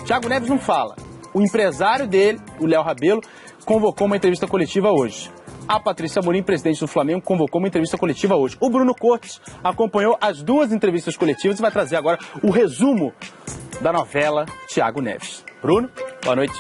Thiago Neves não fala. O empresário dele, o Léo Rabelo, convocou uma entrevista coletiva hoje. A Patrícia Amorim, presidente do Flamengo, convocou uma entrevista coletiva hoje. O Bruno Cortes acompanhou as duas entrevistas coletivas e vai trazer agora o resumo da novela Thiago Neves. Bruno, boa noite.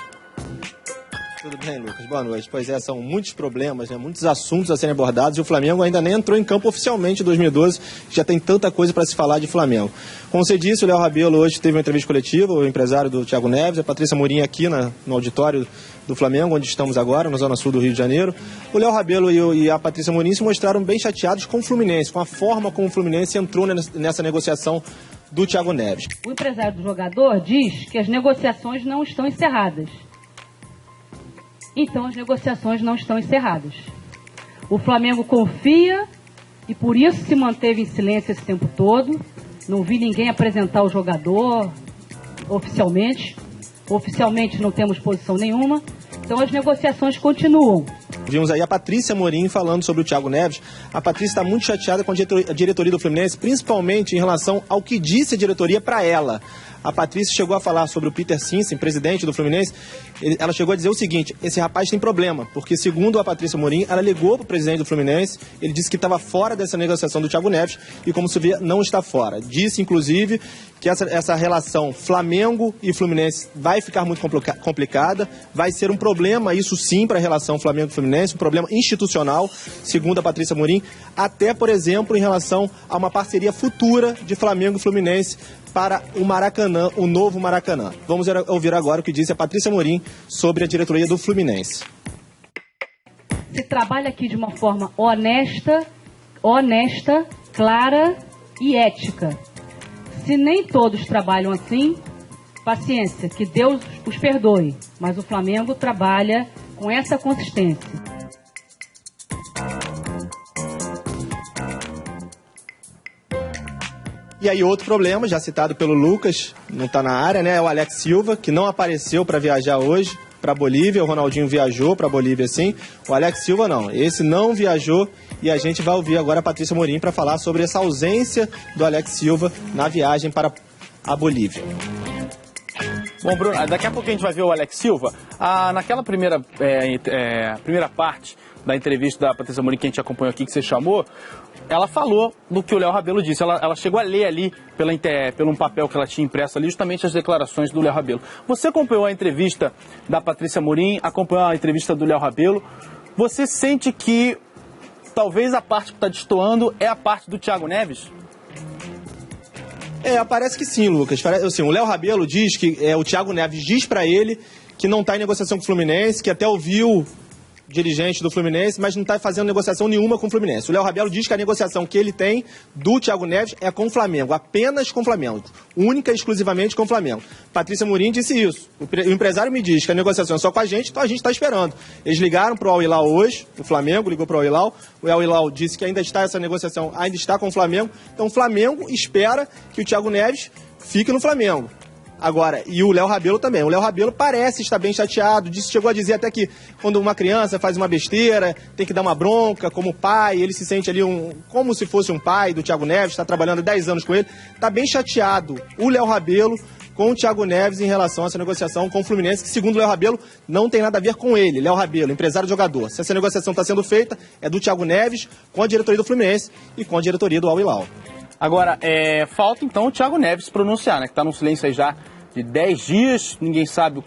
Tudo bem, Lucas? Boa noite. Pois é, são muitos problemas, né? Muitos assuntos a serem abordados e o Flamengo ainda nem entrou em campo oficialmente em 2012, já tem tanta coisa para se falar de Flamengo. Como você disse, o Léo Rabelo hoje teve uma entrevista coletiva, o empresário do Thiago Neves, a Patrícia Amorim aqui no auditório do Flamengo, onde estamos agora, na Zona Sul do Rio de Janeiro. O Léo Rabelo e a Patrícia Amorim se mostraram bem chateados com o Fluminense, com a forma como o Fluminense entrou nessa negociação do Thiago Neves. O empresário do jogador diz que as negociações não estão encerradas. Então as negociações não estão encerradas. O Flamengo confia e por isso se manteve em silêncio esse tempo todo. Não vi ninguém apresentar o jogador oficialmente. Oficialmente não temos posição nenhuma. Então as negociações continuam. Vimos aí a Patrícia Amorim falando sobre o Thiago Neves. A Patrícia está muito chateada com a diretoria do Fluminense, principalmente em relação ao que disse a diretoria para ela. A Patrícia chegou a falar sobre o Peter Sinsen, presidente do Fluminense. Ela chegou a dizer o seguinte: esse rapaz tem problema, porque segundo a Patrícia Amorim, ela ligou para o presidente do Fluminense, ele disse que estava fora dessa negociação do Thiago Neves e, como se vê, não está fora. Disse, inclusive, que essa relação Flamengo e Fluminense vai ficar muito complicada, vai ser um problema, isso sim, para a relação Flamengo-Fluminense, um problema institucional, segundo a Patrícia Amorim, até, por exemplo, em relação a uma parceria futura de Flamengo e Fluminense para o Maracanã, o novo Maracanã. Vamos ouvir agora o que disse a Patrícia Amorim sobre a diretoria do Fluminense. Se trabalha aqui de uma forma honesta, clara e ética. Se nem todos trabalham assim, paciência, que Deus os perdoe. Mas o Flamengo trabalha com essa consistência. E aí outro problema, já citado pelo Lucas, não está na área, né? É o Alex Silva, que não apareceu para viajar hoje para a Bolívia. O Ronaldinho viajou para a Bolívia, sim. O Alex Silva não. Esse não viajou e a gente vai ouvir agora a Patrícia Amorim para falar sobre essa ausência do Alex Silva na viagem para a Bolívia. Bom, Bruno, daqui a pouco a gente vai ver o Alex Silva. Naquela primeira parte da entrevista da Patrícia Amorim que a gente acompanhou aqui, que você chamou, ela falou do que o Léo Rabelo disse. Ela chegou a ler ali, pelo um papel que ela tinha impresso ali, justamente as declarações do Léo Rabelo. Você acompanhou a entrevista da Patrícia Amorim, acompanhou a entrevista do Léo Rabelo. Você sente que talvez a parte que está destoando é a parte do Thiago Neves? Parece que sim, Lucas. Assim, o Léo Rabelo diz que o Thiago Neves diz para ele que não está em negociação com o Fluminense, que até ouviu dirigente do Fluminense, mas não está fazendo negociação nenhuma com o Fluminense. O Léo Rabelo diz que a negociação que ele tem do Thiago Neves é com o Flamengo, apenas com o Flamengo, única e exclusivamente com o Flamengo. Patrícia Amorim disse isso. O empresário me diz que a negociação é só com a gente, então a gente está esperando. Eles ligaram para o Al Hilal hoje, o Flamengo ligou para o Al Hilal, o Al Hilal disse que essa negociação ainda está com o Flamengo, então o Flamengo espera que o Thiago Neves fique no Flamengo. Agora, e o Léo Rabelo também. O Léo Rabelo parece estar bem chateado, chegou a dizer até que quando uma criança faz uma besteira, tem que dar uma bronca como pai, ele se sente ali como se fosse um pai do Thiago Neves, está trabalhando há 10 anos com ele, está bem chateado o Léo Rabelo com o Thiago Neves em relação a essa negociação com o Fluminense, que segundo o Léo Rabelo não tem nada a ver com ele, Léo Rabelo, empresário jogador. Se essa negociação está sendo feita, é do Thiago Neves com a diretoria do Fluminense e com a diretoria do Al Hilal. Agora, falta então o Thiago Neves se pronunciar, né? Que está num silêncio aí já de 10 dias, ninguém sabe.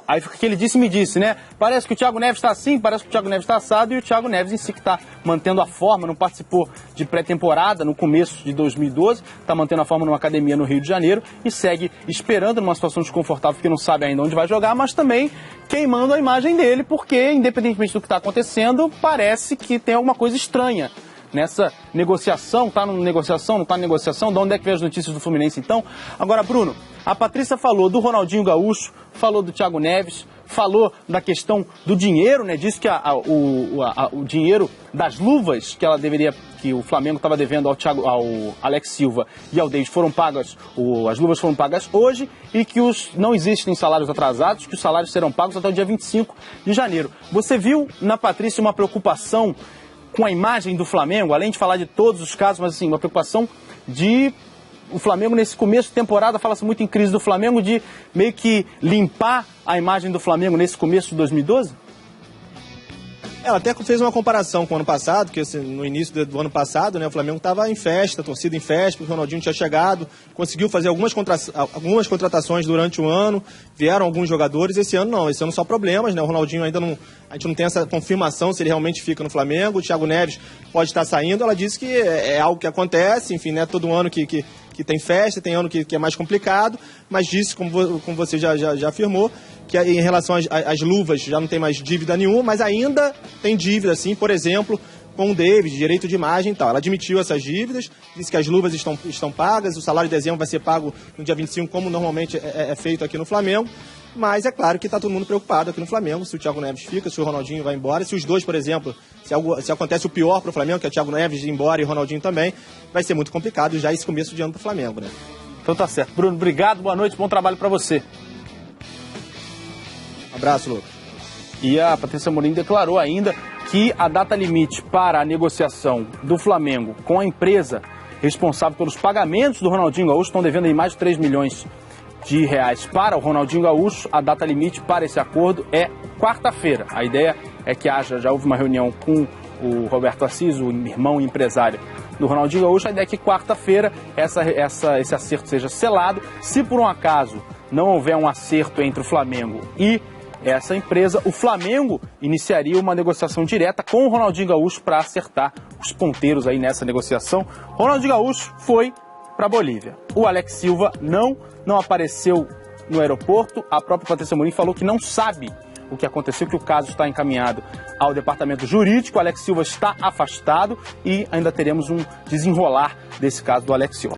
Aí o que ele disse, me disse, né? Parece que o Thiago Neves está assim, parece que o Thiago Neves está assado, e o Thiago Neves em si que está mantendo a forma, não participou de pré-temporada no começo de 2012, está mantendo a forma numa academia no Rio de Janeiro e segue esperando numa situação desconfortável porque não sabe ainda onde vai jogar, mas também queimando a imagem dele, porque independentemente do que está acontecendo, parece que tem alguma coisa estranha nessa negociação. Tá na negociação, não tá na negociação? De onde é que vem as notícias do Fluminense, então? Agora, Bruno, a Patrícia falou do Ronaldinho Gaúcho, falou do Thiago Neves, falou da questão do dinheiro, né? Disse que o dinheiro das luvas que o Flamengo estava devendo ao Alex Silva e ao David foram pagas, as luvas foram pagas hoje, e que não existem salários atrasados, que os salários serão pagos até o dia 25 de janeiro. Você viu na Patrícia uma preocupação com a imagem do Flamengo, além de falar de todos os casos, mas assim, uma preocupação de o Flamengo, nesse começo de temporada, fala-se muito em crise do Flamengo, de meio que limpar a imagem do Flamengo nesse começo de 2012? Ela até fez uma comparação com o ano passado, que assim, no início do ano passado, né, o Flamengo estava em festa, a torcida em festa, porque o Ronaldinho tinha chegado, conseguiu fazer algumas contratações durante o ano, vieram alguns jogadores. Esse ano não, esse ano só problemas, né? O Ronaldinho ainda não, a gente não tem essa confirmação se ele realmente fica no Flamengo. O Thiago Neves pode estar saindo, ela disse que é algo que acontece, enfim, né? Todo ano que tem festa, tem ano que é mais complicado, mas disse, como você já afirmou, que em relação às luvas já não tem mais dívida nenhuma, mas ainda tem dívida, assim, por exemplo, com o David, direito de imagem e tal. Ela admitiu essas dívidas, disse que as luvas estão pagas, o salário de dezembro vai ser pago no dia 25, como normalmente é feito aqui no Flamengo, mas é claro que está todo mundo preocupado aqui no Flamengo, se o Thiago Neves fica, se o Ronaldinho vai embora, se os dois, por exemplo, se acontece o pior para o Flamengo, que é o Thiago Neves ir embora e o Ronaldinho também, vai ser muito complicado já esse começo de ano para o Flamengo, né? Então tá certo. Bruno, obrigado, boa noite, bom trabalho para você. Abraço, Lucas. E a Patrícia Amorim declarou ainda que a data limite para a negociação do Flamengo com a empresa responsável pelos pagamentos do Ronaldinho Gaúcho, estão devendo aí mais de 3 milhões de reais para o Ronaldinho Gaúcho, a data limite para esse acordo é quarta-feira. A ideia é que já houve uma reunião com o Roberto Assis, o irmão empresário do Ronaldinho Gaúcho, a ideia é que quarta-feira esse acerto seja selado. Se por um acaso não houver um acerto entre o Flamengo e essa empresa, o Flamengo iniciaria uma negociação direta com o Ronaldinho Gaúcho para acertar os ponteiros aí nessa negociação. Ronaldinho Gaúcho foi para a Bolívia. O Alex Silva não apareceu no aeroporto. A própria Patrícia Amorim falou que não sabe o que aconteceu, que o caso está encaminhado ao departamento jurídico. O Alex Silva está afastado e ainda teremos um desenrolar desse caso do Alex Silva.